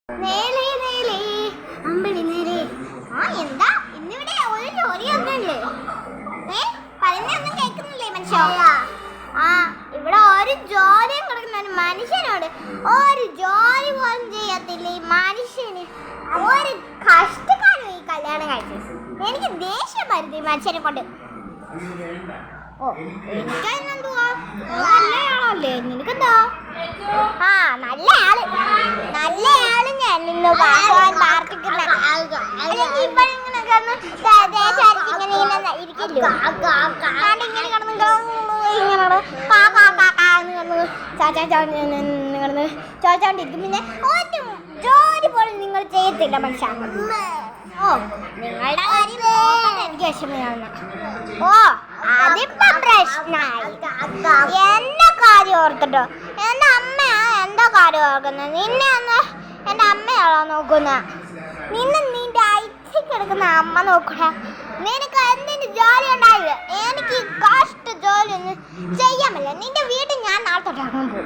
നേലേ നേലേ അമ്പിളി നേലേ. എന്താ ഇന്നിവിടെ ഒരു ജോലിയൊന്നുമില്ലേ? പറയുന്നൊന്നും കേൾക്കുന്നില്ലേ മനുഷ്യ? ഇവിടെ ഒരു ജോലിയും കിടക്കുന്ന ഒരു മനുഷ്യനോട് ഒരു ജോലി പോലും ചെയ്യത്തില്ല ഈ മനുഷ്യന്. ഒരു കഷ്ടക്കാരും ഈ കല്യാണം കഴിച്ചത്. എനിക്ക് ദേഷ്യം വരുന്നത് ഈ മനുഷ്യനെ കൊണ്ട്. എനിക്കെന്തുവാ, നല്ലയാളല്ലേ? നിനക്കെന്താ? നല്ല ആള് ഞാൻ നിന്ന് പ്രാർത്ഥിക്കുന്ന ചോദിച്ചോണ്ടിരിക്കും. പിന്നെ ഒരു ജോലി പോലും നിങ്ങൾ ചെയ്യത്തില്ല മനുഷ്യ. നിങ്ങളുടെ കാര്യം എനിക്ക് വിഷമമാണ്. അതിപ്പോ പ്രശ്നമായി. എന്റെ കാര്യം ഓർത്തിട്ടോ? എന്റെ അമ്മയാ എന്തോ കാര്യം ഓർക്കുന്നത്. നിന്നെ ഒന്ന് എന്റെ അമ്മയാണോ നോക്കുന്ന? നിന്റെ അയച്ചു കിടക്കുന്ന അമ്മ നോക്കണ. നിനക്ക് എന്തിന് ജോലി ഉണ്ടായില്ല? എനിക്ക് കഷ്ട ജോലി ഒന്നും ചെയ്യാൻ പറ്റില്ല. നിന്റെ വീട്ടിൽ ഞാൻ നാളെ തൊട്ടാക്കാൻ പോകും.